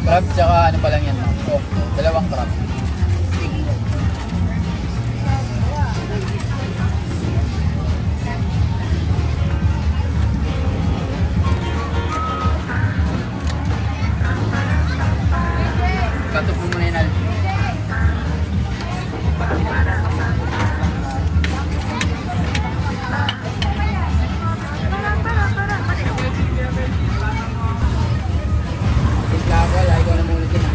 Crab tsaka ano pa lang yan, no? Octo. Dalawang crab. Katok mo muna yun, Al. Ikaw na muna din, ha?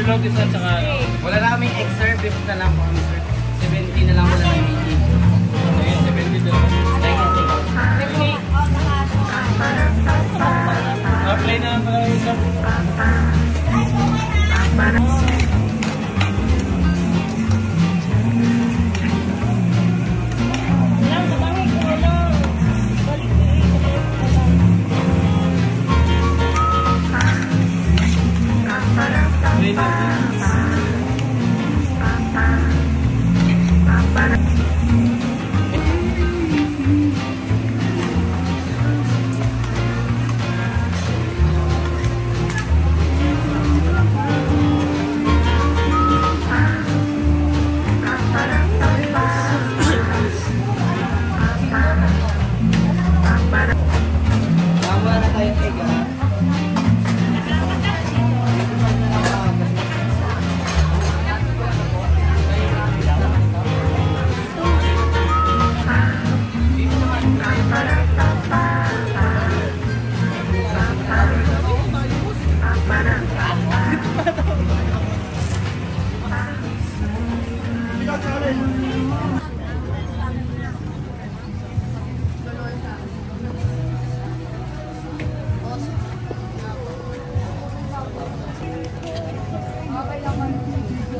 overload isa tsaka ano. Wala na kaming extra beef na lang po. 70 na lang wala na mini. Ayun, 70 doon. Apply na pala yung isa.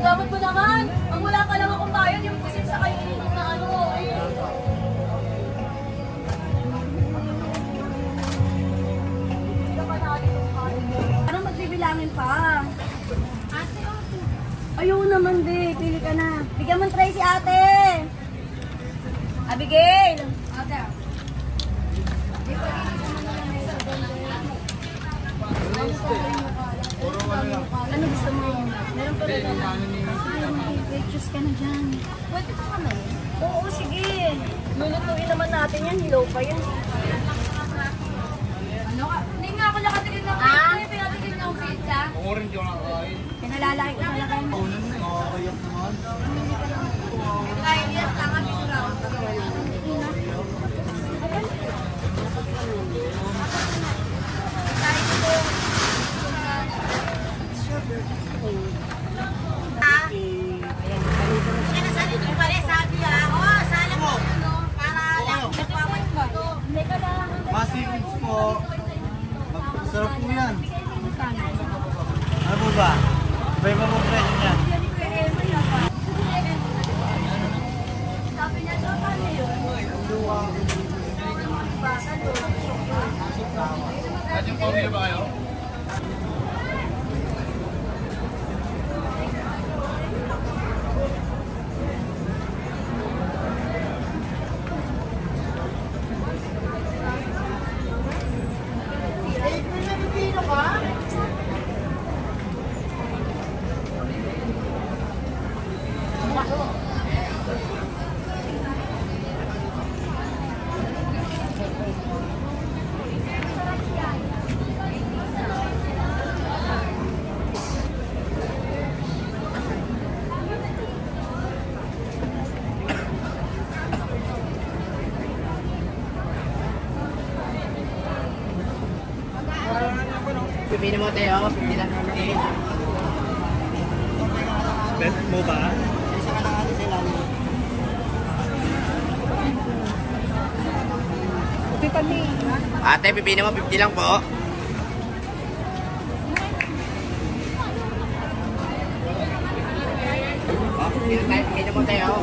Dapat mo naman! Ang wala ka lang akong bayan, yung pusit sa kainin na ano. Parang magbibilangin pa. Ate, ayaw naman, di. Pili ka na. Bigyan mo try si ate. Abigail! Ate. Ano gusto mo? Meron pa rin na. Ay, choose ka na dyan. Pwede pa kami? Oo, sige. Lulutuin naman natin yan. Hilaw pa yan. Ano ka? Hindi nga ako nakatigil ng pizza. Pinatigil ng pizza. Oo rin yung nakakain. Pinalalaki ko talaga yun. Oo nun, nakakayak naman. Kaya yan, tanga pizza. Masikids po. Masarap po yan. Ano po ba? May pa po presyo niya. Sabi niya, so paano yun? At yung pamilya ba kayo? Pipili mo tayo, hindi lang namin. Bet mo ba? Isa ka lang natin sa ilalim. Ate, pipili mo, 50 lang po. Pipili mo tayo.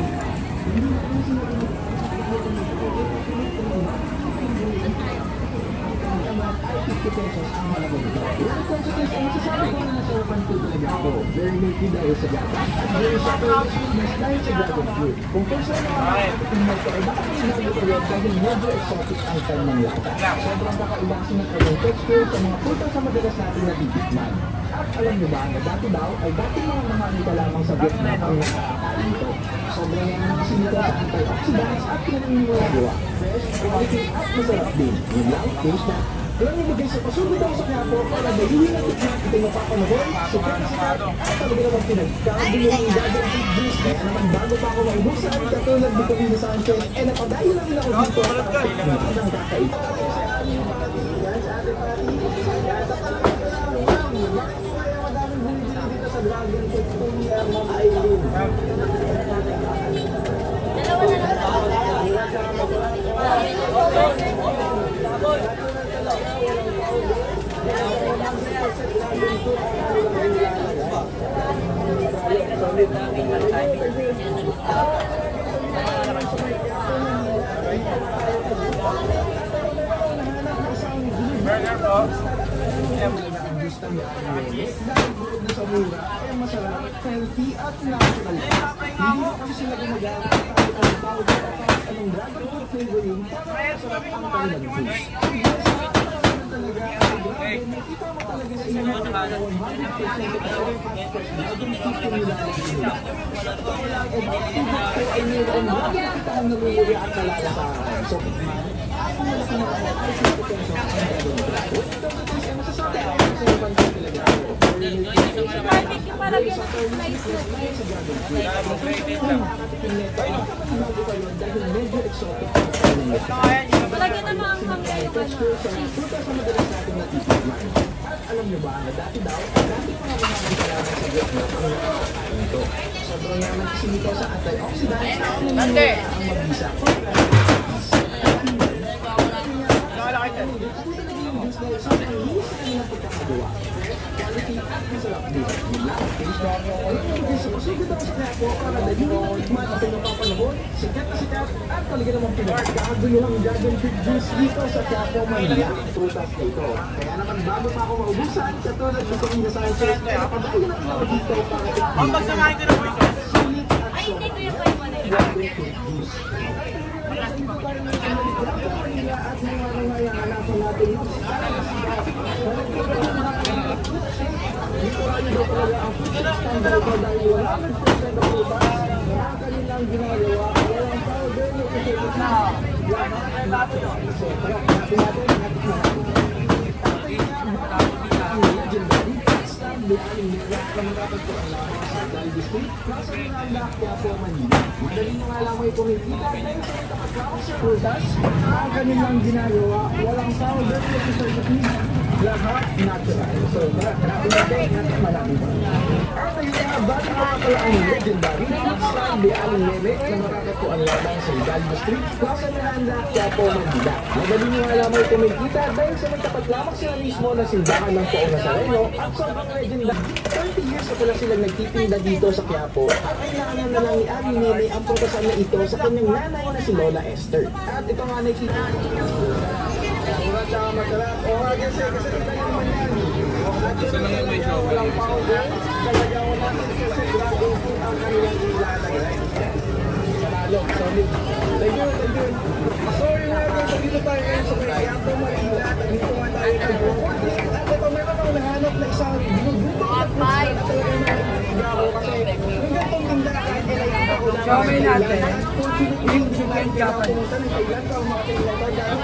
Very milky dahil sa gata. Very supple, mas dahil sa dragon fruit. Kung personal na magkaiba ka ng nagpapalot dahil medyo exotic ang kanyang lata. Sobrang kakaiba kasi ng kanyang texture sa mga prutas na madalas natin natitikman. At alam niyo ba na dati daw ay dati mga mamanita lamang sa Vietnam ang nakakakain nito. Sobrang mga sinita sa antioxidants at pinaniniwala. Fresh, quality at masarap din. Yun lang, taste na. Kaya nilagay sa pasunod ang sa kyapo para gayuhin at tikman ito mapapanood, sikat na sikat at talaga naman pinagkagulo ng Dragon Fruit Juice. Kaya naman bago pa ako maubusan, katulad ni Camila Sanchez, napadayo lang ako dito para tikman ang kakaiba. Yan sa ating pati, sa gata ka lang. Bakit mo kaya madaming bumibili dito sa dragon fruit po niya, Ma'am Aileen. Dalawa na lang. Burger po. Sa mura, ay masarap, healthy at natural. Hindi na kasi sila gumagamit kahit ang powder at anong dragon fruit flavoring para masarap ang kanilang juice. Talaga ang grabe, nakita mo talaga sa inyo ang 100% dragon fruit yung nilalagay nila. Kaya ang ebang ko ay mayroon bago nakita ang namumuli at nalalasahan. So, ako malaki na ako ay 50 pesos ang dragon fruit. Ito masasabi ko sa ibang talaga ako. Barbecue para nice na. Palagyan naman ang kamay yung alam nyo ba na dati daw, dati pa naman ang salamat sa Vietnam ang ito. Sobrang naman kasi nito sa antioxidants at ang mabisa. Quality at masarap din. Susunod ako sa kaya po para dahil mo tikman at pinapapanahon, sikat na sikat at talaga namang pinagkakaguluhang dragon fruit juice dito sa Quiapo, Manila. Prutas na ito. Kaya naman bago pa ako maubusan, katulad ng Pamilya Sanchez, napadayo na ako dito para ikita. Ang pagsamahin ko na po ito. Ay, hindi ko yung kayo na yun. Dragon fruit juice. At mga hanapan natin dito ay ito talaga ang standard ko dahil 100% na prutas na kanilang ginagawa. Walang powder na kasipit na. Yan ang natin. So, tara, natin ang legendary stand with aling nila na makapagpuan lamang sa Dal District nasa Miranda, Quiapo, Manila. Madali nyo nga lamang kung hindi dahil sa kapagkakos sa prutas ang kanilang ginagawa. Walang powder na kasipit na. Lahat natural. So, hanapin natin malaki ba? At ayun nga, bago pa pala ang legendary stand ni Aling Neme na makakatuan lamang sa Hidalgo Street, Plaza Miranda, Quiapo, Manila. Madali nyo nga lamang kumikita dahil sa magtapat lamang sila mismo na simbahan ng Poong Nazareno at sobrang legendary. 30 years na pala silang nagtitinda dito sa Quiapo at kailangan na lang ni Aling Neme ang pagkasan na ito sa kanyang nanay na si Lola Esther. At ito nga nakikita mura tsaka masarap. O nga kasi kita nyo naman yan. Gusto lang yung may show. Walang powder. Talaga ko natin kasi dragon fruit ang kanilang ilalagay. Panalo. Solid. Thank you. So yun nga guys, dito tayo ngayon sa Quiapo, Manila. Dito nga tayo nag-40. At ito meron akong nahanap na isang binubutong na fruits na talaga na ako kasi yung gantong tinda kahit kailangan ako lang. Showmay natin. Yung chicken Japan. Kailan ka umakailan ka yung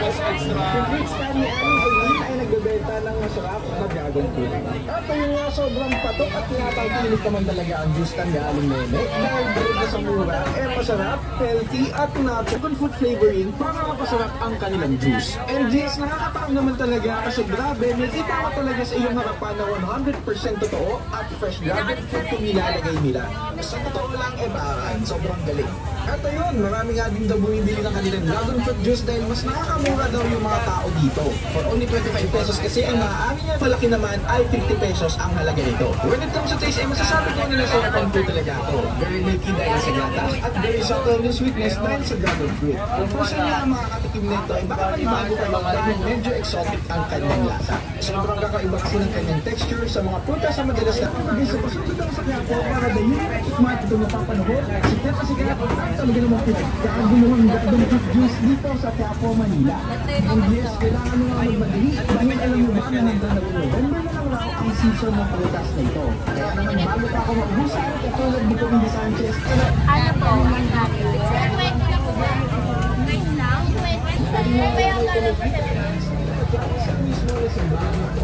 fruits stand ni Aling Aileen ay nagbebenta ng masarap na dragon fruit. At ayun nga, sobrang patok at pinapagpilit naman talaga ang juice stand ni Aling Neme dahil dahil sa mura, masarap, healthy at natural fruit flavoring para mapasarap ang kanilang juice. And yes, nakakataon naman talaga kasi grabe, nakita ko talaga sa iyong harapan na 100% totoo at fresh dragon fruit yung nilalagay nila. Sa totoo lang, baakan, sobrang galing. At ayun, marami nga din daw bumibili ng kanilang dragon fruit juice dahil mas nakakamura daw yung mga tao dito. For only 25 pesos kasi ang maaari niya malaki naman ay 50 pesos ang halaga nito. When it comes to taste, masasabi ko nila sa comfort talaga ako. Very milky dahil sa gatas at very subtle yung sweetness dahil sa dragon fruit. Kung person na ang makakatikim nito ay baka manibago kayo dahil medyo exotic ang kanyang lasa. Sobrang kakaiba kasi ng kanyang texture sa mga prutas na madalas na pagkagay sa pasunod ang sakya po para dahil smart ito mapapanahon. Sikat na sikat at talaga namang pinagkakaguluhang dragon fruit juice dito sa Quiapo, Manila. And yes, kailangan nyo nga magmadali dahil alam nyo ba na nandun na November na lang raw ang season ng prutas na ito. Kaya naman bago pa ako mag-usan, katulad ni Pamilya Sanchez, Ano po? Sir, wait na po ba? Wait lang? Wait. Sir, may ang gano'n po sa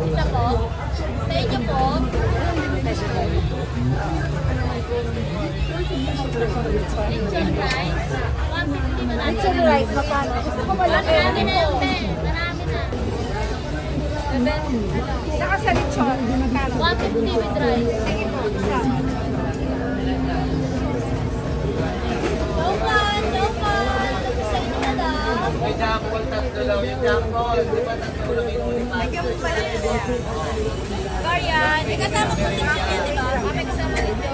isa po? Sa inyo po? Lechon rice? 150 na lang. Lechon rice, makano? Gusto ko malaki. Marami na yun, marami na. Saka sa lechon, makano? 150 with rice. Sige po, isa. Jampol, tatlo daw yung Jampol. Di ba tatlo lang yung unipass? Korean, may kasama po din siya, di ba? May kasama din siya.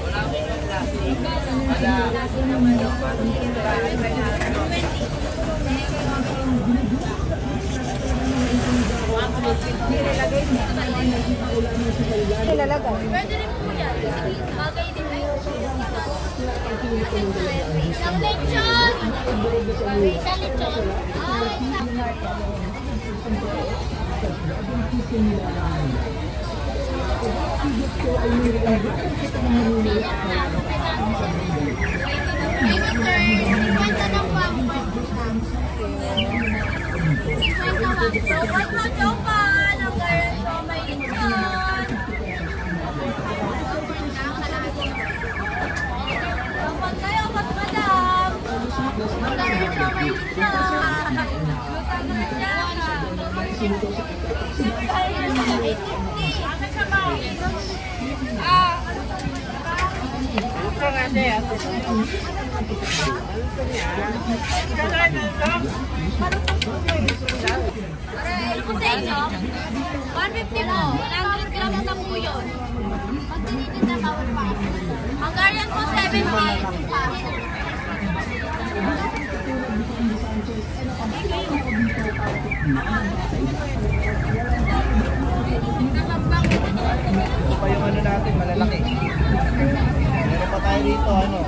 Wala mo yung klase. Wala. Nilalagay. Pwede rin po yan. Bagay din kayo. Isang lechon! Isang lechon! Ano sa inyo? 150 po. 100 grams na po yun. Pag tinitinda bawal pa. Hungarian po 70. Ito pa yung ano natin, malalaki. Meron pa tayo dito, ano?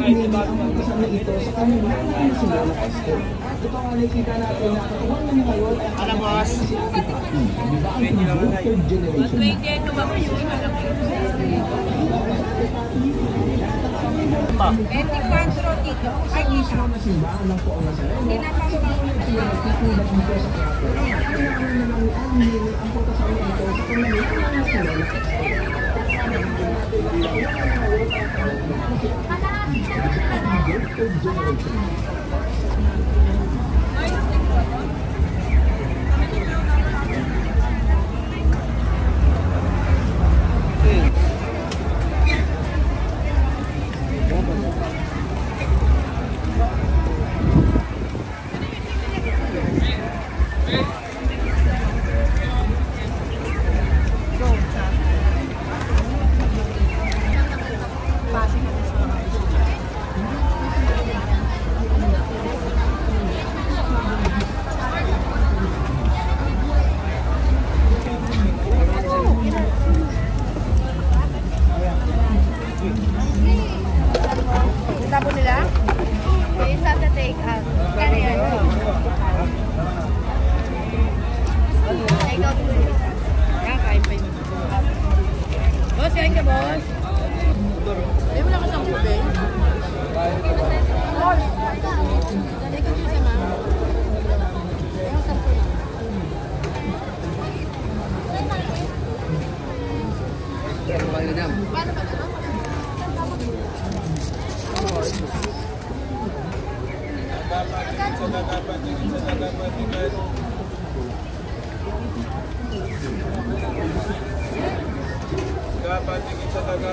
Ang kasama ito sa kanilang simula na Pasko. Ito nga nakikita natin na katuwang na ngayon ay Ano, boss? di ba ang third generation na? Isang na simbahan lang po ang Nazareno. Pinagtitulad dito sa Quiapo. Ang pagkasama ito sa kanilang simula na Pasko. Tabo nila? May isa sa take out. Kaya yan. Take out po yun. Kain pa yun. Boss, kain ka, boss. Ay, wala ka sa kupay. Boss! Take out yun sa mama. Ayaw sa po. Ano ba yun, Paano ba naman? Dapat tingin sa daga.